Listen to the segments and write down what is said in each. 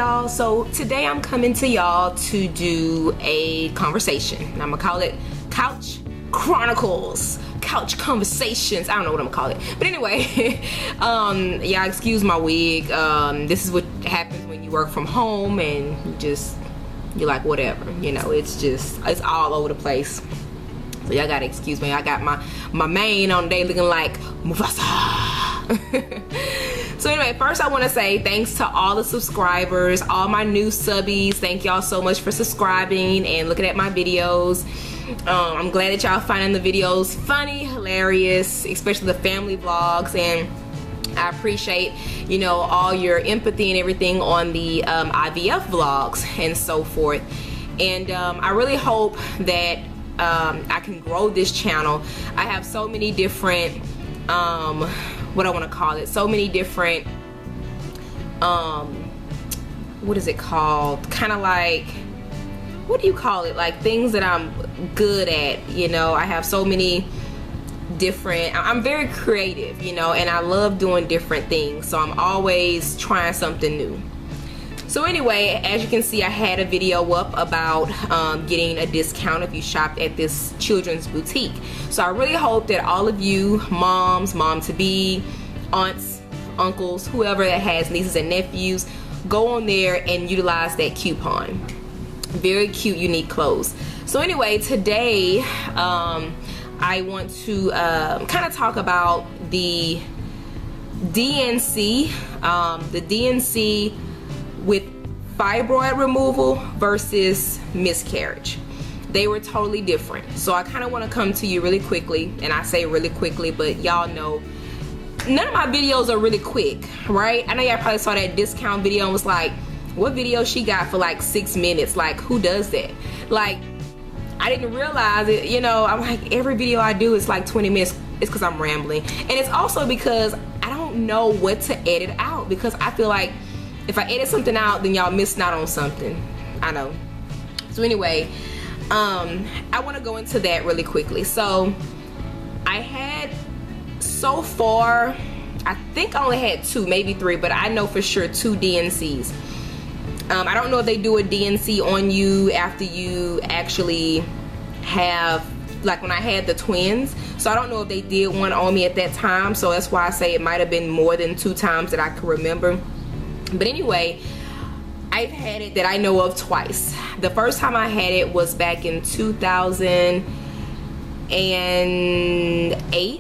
y'all. So today I'm coming to y'all to do a conversation. I'm gonna call it Couch Chronicles, Couch Conversations. I don't know what I'm gonna call it, but anyway, yeah, excuse my wig. This is what happens when you work from home and you're like, whatever, you know, it's all over the place. So y'all gotta excuse me. I got my mane on today looking like Mufasa. So anyway, first I want to say thanks to all the subscribers, all my new subbies. Thank y'all so much for subscribing and looking at my videos. I'm glad that y'all finding the videos funny, hilarious, especially the family vlogs, and I appreciate, you know, all your empathy and everything on the IVF vlogs and so forth. And I really hope that I can grow this channel. I have so many different what I want to call it, so many different what is it called, kind of like, what do you call it, like things that I'm good at, you know. I have so many different, I'm very creative, you know, and I love doing different things, so I'm always trying something new. So anyway, as you can see, I had a video up about getting a discount if you shopped at this children's boutique. So I really hope that all of you moms, mom-to-be, aunts, uncles, whoever that has nieces and nephews, go on there and utilize that coupon. Very cute, unique clothes. So anyway, today I want to kind of talk about the D&C, the D&C with fibroid removal versus miscarriage. They were totally different. So I kind of want to come to you really quickly, and I say really quickly, but y'all know none of my videos are really quick, right? I know y'all probably saw that discount video and was like, what video she got for like 6 minutes? Like, who does that? Like, I didn't realize it, you know. I'm like, every video I do is like 20 minutes. It's because I'm rambling, and it's also because I don't know what to edit out, because I feel like if I edit something out, then y'all missing out on something. I know. So anyway, I want to go into that really quickly. So I had, so far, I think I only had 2, maybe 3, but I know for sure 2 D&Cs. I don't know if they do a D&C on you after you actually have, like when I had the twins. So I don't know if they did one on me at that time. So that's why I say it might have been more than 2 times that I can remember. But anyway, I've had it that I know of twice. The first time I had it was back in 2008.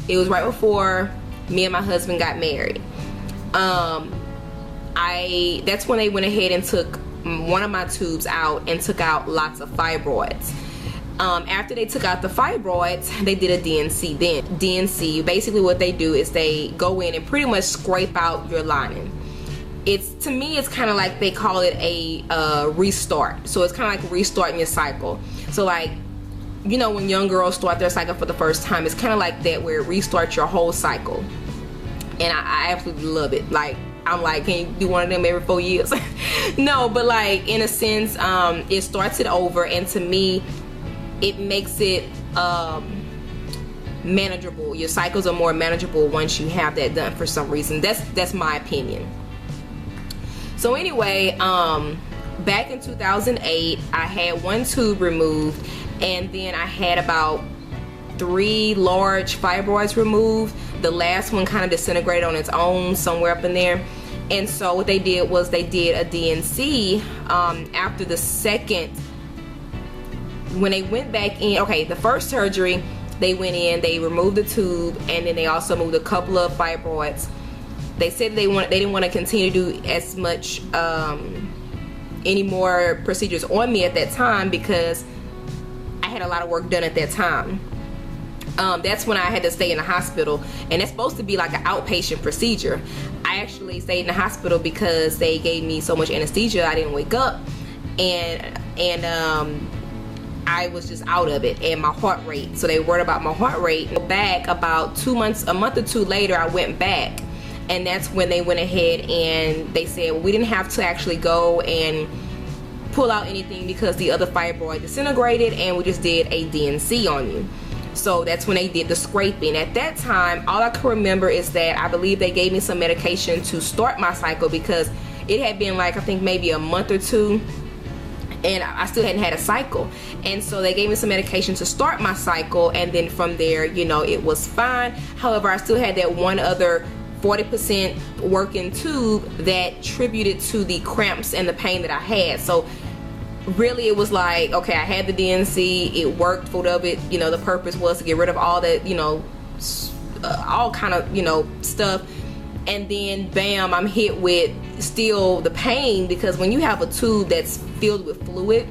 It was right before me and my husband got married. That's when they went ahead and took one of my tubes out and took out lots of fibroids. After they took out the fibroids, they did a D&C then. D&C, basically what they do is they go in and pretty much scrape out your lining. To me, it's kind of like, they call it a restart. So it's kind of like restarting your cycle. So like, you know, when young girls start their cycle for the first time, it's kind of like that, where it restarts your whole cycle. And I absolutely love it. Like, I'm like, can you do one of them every 4 years? No, but like, in a sense, it starts it over, and to me, it makes it manageable. Your cycles are more manageable once you have that done, for some reason. That's my opinion. So anyway, back in 2008, I had 1 tube removed, and then I had about 3 large fibroids removed. The last one kind of disintegrated on its own somewhere up in there. And so what they did was they did a D&C after the second. When they went back in, okay, the first surgery, they went in, they removed the tube, and then they also moved a couple of fibroids. They said they didn't want to continue to do as much any more procedures on me at that time, because I had a lot of work done at that time. That's when I had to stay in the hospital, and it's supposed to be like an outpatient procedure. I actually stayed in the hospital because they gave me so much anesthesia I didn't wake up, and I was just out of it, and my heart rate. So they worried about my heart rate. Back about 2 months, a month or 2 later, I went back, and that's when they went ahead and they said, well, we didn't have to actually go and pull out anything because the other fibroid disintegrated, and we just did a D&C on you. So that's when they did the scraping. At that time, all I can remember is that I believe they gave me some medication to start my cycle, because it had been like, I think maybe a month or two, and I still hadn't had a cycle. And so they gave me some medication to start my cycle, and then from there, you know, it was fine. However, I still had that one other 40% working tube that attributed to the cramps and the pain that I had. So really it was like, okay, I had the D&C, it worked for whatever it, you know, the purpose was to get rid of all that, you know, all kind of, you know, stuff. And then bam, I'm hit with still the pain, because when you have a tube that's filled with fluid,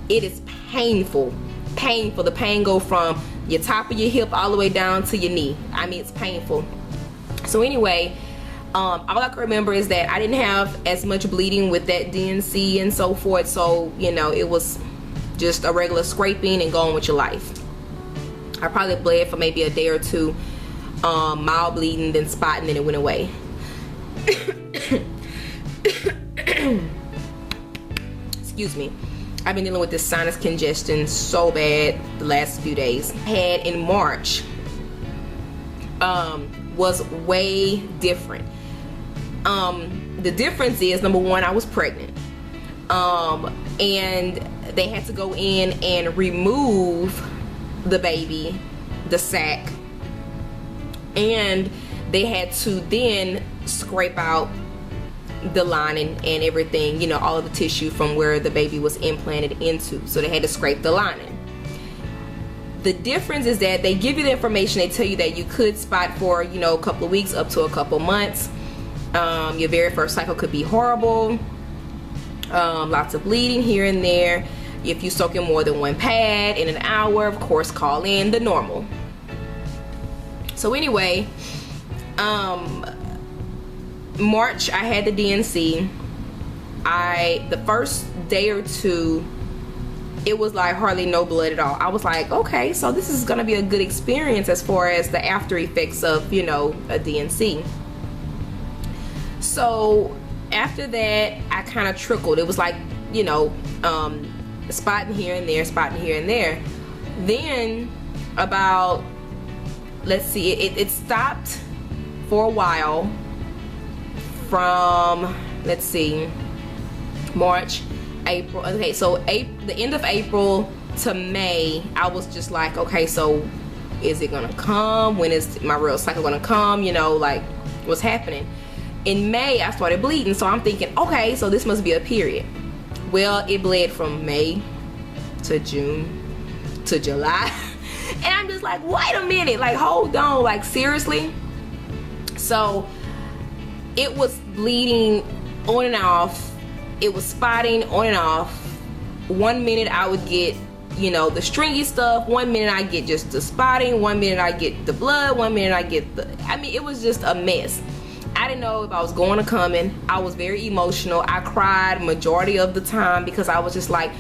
it is painful. The pain go from your top of your hip all the way down to your knee. I mean, it's painful. So anyway, all I can remember is that I didn't have as much bleeding with that D&C and so forth. So, you know, it was just a regular scraping and going with your life. I probably bled for maybe a day or two, mild bleeding, then spotting, then it went away. Excuse me. I've been dealing with this sinus congestion so bad the last few days. Had in March was way different. The difference is, number one, I was pregnant, and they had to go in and remove the baby, the sac, and they had to then scrape out the lining and everything, you know, all of the tissue from where the baby was implanted into. So they had to scrape the lining. The difference is that they give you the information, they tell you that you could spot for, you know, a couple of weeks up to a couple months. Your very first cycle could be horrible, lots of bleeding here and there. If you soak in more than one pad in an hour, of course, call in, the normal. So anyway, March, I had the D&C. The first day or two, it was like hardly no blood at all. I was like, okay, so this is gonna be a good experience as far as the after effects of, you know, a D&C. So after that, I kind of trickled. It was like, you know, spotting here and there, spotting here and there. Then about, let's see, it stopped for a while from, let's see, March, April. Okay, so the end of April to May, I was just like, okay, so is it gonna come? When is my real cycle gonna come? You know, like, what's happening? In May, I started bleeding, so I'm thinking, okay, so this must be a period. Well, it bled from May to June to July. And I'm just like, wait a minute, like, hold on, like, seriously? So it was bleeding on and off. It was spotting on and off. 1 minute I would get, you know, the stringy stuff. 1 minute I get just the spotting. 1 minute I get the blood. 1 minute I get the, I mean, it was just a mess. I didn't know if I was going or coming. I was very emotional. I cried majority of the time because I was just like,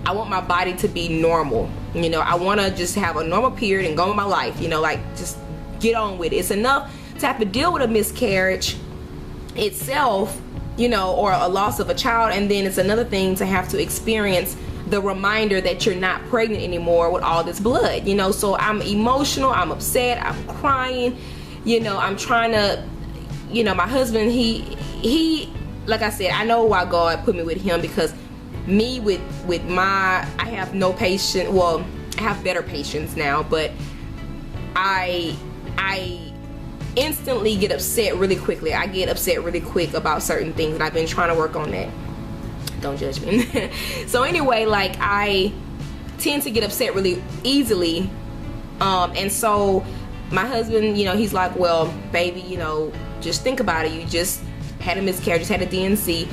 I want my body to be normal. You know, I want to just have a normal period and go with my life. You know, like, just get on with it. It's enough to have to deal with a miscarriage itself, you know, or a loss of a child, and then it's another thing to have to experience the reminder that you're not pregnant anymore with all this blood, you know. So I'm emotional, I'm upset, I'm crying, you know, I'm trying to, you know, my husband, he like I said, I know why God put me with him, because me with my, I have no patience. Well, I have better patience now, but I instantly get upset really quickly. I get upset really quick about certain things, and I've been trying to work on that. Don't judge me. So anyway, like, I tend to get upset really easily, and so my husband, you know, he's like, well, baby, you know, just think about it. You just had a miscarriage, just had a D&C.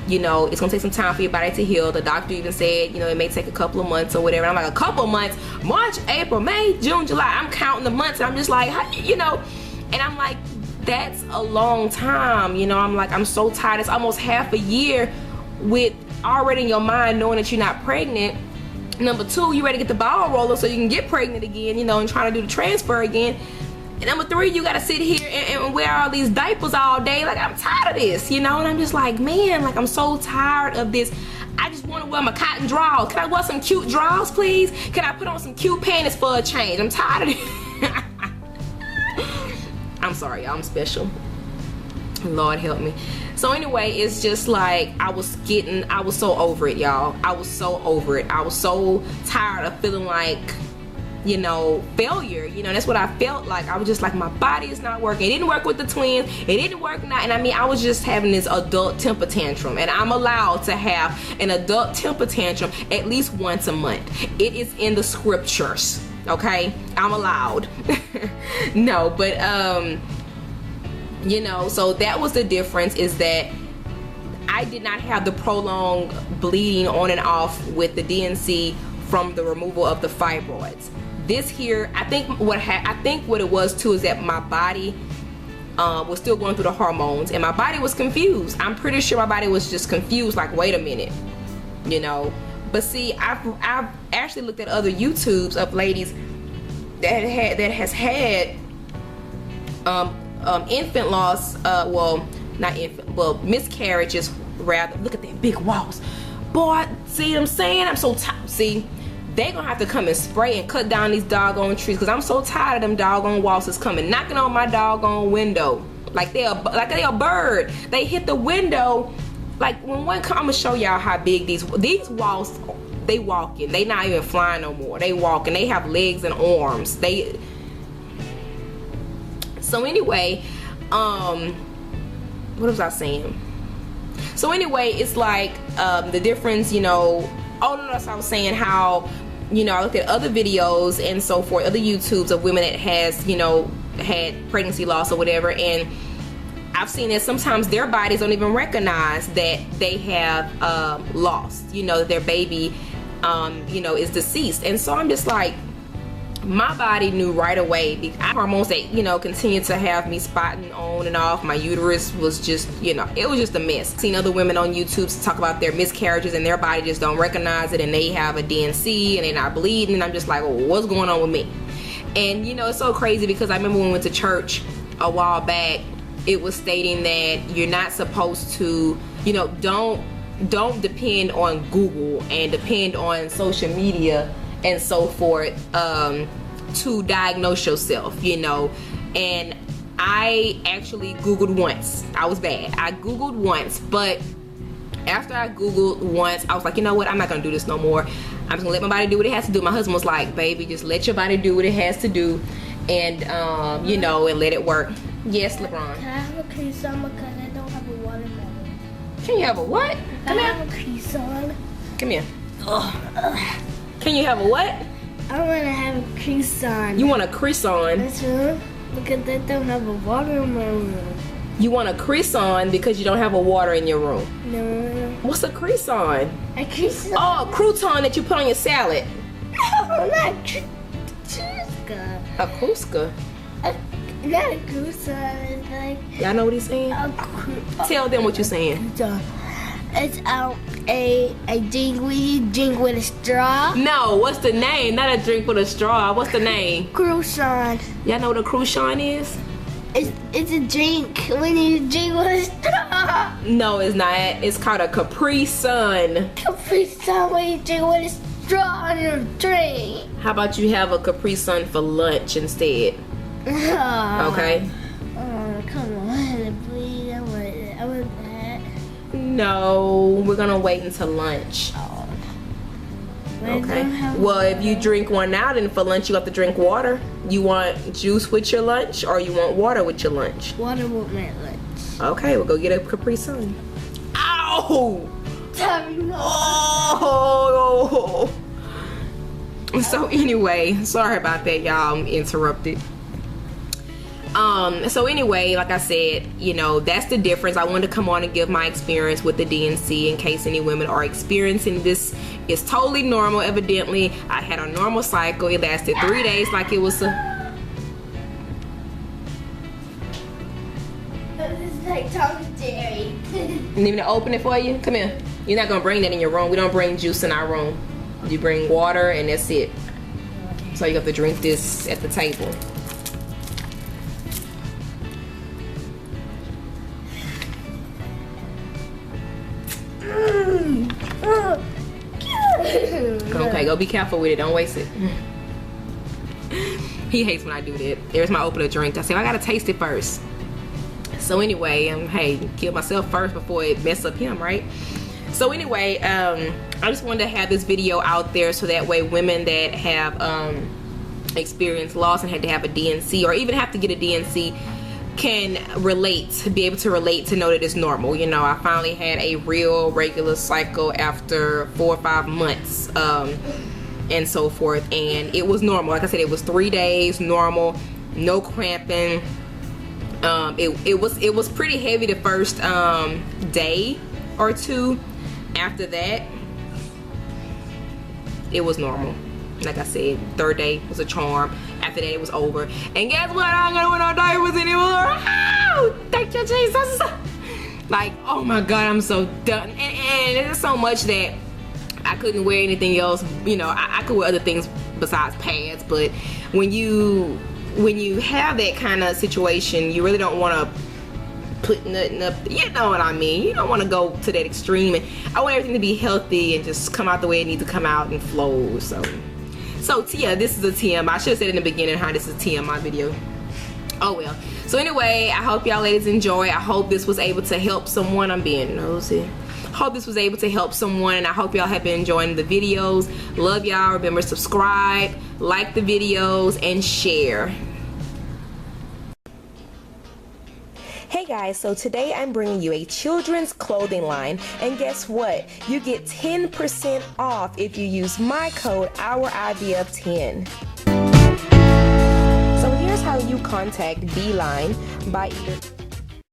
You know, it's gonna take some time for your body to heal. The doctor even said, you know, it may take a couple of months or whatever. And I'm like, a couple of months? March, April, May, June, July. I'm counting the months, and I'm just like, you know, and I'm like, that's a long time. You know, I'm like, I'm so tired. It's almost half a year with already in your mind knowing that you're not pregnant. Number two, you ready to get the ball rolling so you can get pregnant again, you know, and trying to do the transfer again. And number three, you gotta sit here and wear all these diapers all day. Like, I'm tired of this, you know. And I'm just like, man, like, I'm so tired of this. I just want to wear my cotton drawers. Can I wear some cute drawers, please? Can I put on some cute panties for a change? I'm tired of this. I'm sorry, y'all, I'm special. Lord help me. So anyway, it's just like I was so over it, y'all. I was so over it. I was so tired of feeling like, you know, failure. You know, that's what I felt like. I was just like, my body is not working. It didn't work with the twins. It didn't work now. And I mean, I was just having this adult temper tantrum, and I'm allowed to have an adult temper tantrum at least once a month. It is in the scriptures, okay? I'm allowed. No, but you know, so that was the difference, is that I did not have the prolonged bleeding on and off with the D&C from the removal of the fibroids. This here, I think what it was too is that my body was still going through the hormones, and my body was confused. I'm pretty sure my body was just confused, like, wait a minute, you know. But see, I've actually looked at other YouTubes of ladies that has had infant loss, miscarriages rather. Look at that big walls, boy. See what I'm saying? I'm so tired. See, they gonna have to come and spray and cut down these doggone trees, because I'm so tired of them doggone waltzes coming knocking on my doggone window like they a bird. They hit the window like when one come. I'm gonna show y'all how big these walls. They walking. They not even flying no more. They walking. They have legs and arms. So anyway, what was I saying? So anyway, it's like the difference, you know. Oh no, so I was saying how, you know, I looked at other videos and so forth, other YouTubes of women that has, you know, had pregnancy loss or whatever, and I've seen that sometimes their bodies don't even recognize that they have lost, you know, that their baby, you know, is deceased. And so I'm just like, my body knew right away. Hormones that, you know, continue to have me spotting on and off. My uterus was just, you know, it was just a mess. Seen other women on YouTube talk about their miscarriages and their body just don't recognize it, and they have a D&C and they're not bleeding, and I'm just like, well, what's going on with me? And you know, it's so crazy because I remember when we went to church a while back, it was stating that you're not supposed to, you know, don't depend on Google and depend on social media and so forth to diagnose yourself, you know. And I actually Googled once. I was bad. I Googled once, but after I Googled once, I was like, you know what, I'm not gonna do this no more. I'm just gonna let my body do what it has to do. My husband was like, baby, just let your body do what it has to do, and you know, and let it work. Yes, LeBron. Can I have a croissant because I don't have a watermelon? Can you have a what? Come here. I have a croissant. Come here. Ugh. Can you have a what? I want to have a croissant. You want a croissant? That's right. Because I don't have a water in my room. You want a croissant because you don't have a water in your room? No. What's a croissant? A croissant. Oh, a crouton that you put on your salad. No, not Kruska. A kruska? Not a croissant. It's like... Y'all know what he's saying? Tell them what you're saying. It's a drink we drink with a straw. No, what's the name? Not a drink with a straw. What's the name? Croissant. Y'all know what a croissant is? It's a drink when you drink with a straw. No, it's not. It's called a Capri Sun. Capri Sun when you drink with a straw on your drink. How about you have a Capri Sun for lunch instead? Okay. Oh, come on, please. I want that. No, we're gonna wait until lunch. Oh. Okay. Well, if you drink one now, then for lunch you have to drink water. You want juice with your lunch, or you want water with your lunch? Water with my lunch. Okay, we'll go get a Capri Sun. Ow! Oh! So anyway, sorry about that, y'all. I'm interrupted. So anyway, like I said, you know, that's the difference. I wanted to come on and give my experience with the D&C in case any women are experiencing this. It's totally normal, evidently. I had a normal cycle. It lasted 3 days like it was a... This is like Tom and Jerry. You need me to open it for you? Come here. You're not gonna bring that in your room. We don't bring juice in our room. You bring water and that's it. So you have to drink this at the table. Okay, go be careful with it. Don't waste it. He hates when I do that. There's my opener drink. I say, I gotta taste it first. So anyway, hey, kill myself first before it mess up him, right? So anyway, I just wanted to have this video out there so that way women that have experienced loss and had to have a D&C, or even have to get a D&C, can relate, be able to relate, to know that it's normal. You know, I finally had a real regular cycle after 4 or 5 months, and so forth, and it was normal. Like I said, it was 3 days normal, no cramping. It was pretty heavy the first day or two. After that, it was normal. Like I said, 3rd day was a charm. After that, it was over. And guess what? I ain't gonna wear no diapers anymore. Oh, thank you, Jesus. Like, oh my God, I'm so done. And there's so much that I couldn't wear anything else. You know, I could wear other things besides pads, but when you have that kind of situation, you really don't want to put nothing up. You know what I mean? You don't want to go to that extreme. And I want everything to be healthy and just come out the way it needs to come out and flow. So yeah, this is a TMI. I should have said in the beginning how this is a TMI video. Oh well. So anyway, I hope y'all ladies enjoy. I hope this was able to help someone. I'm being nosy. Hope this was able to help someone, and I hope y'all have been enjoying the videos. Love y'all. Remember, subscribe, like the videos, and share. Hey guys, so today I'm bringing you a children's clothing line, and guess what? You get 10% off if you use my code OurIVF10. So here's how you contact D-Line by either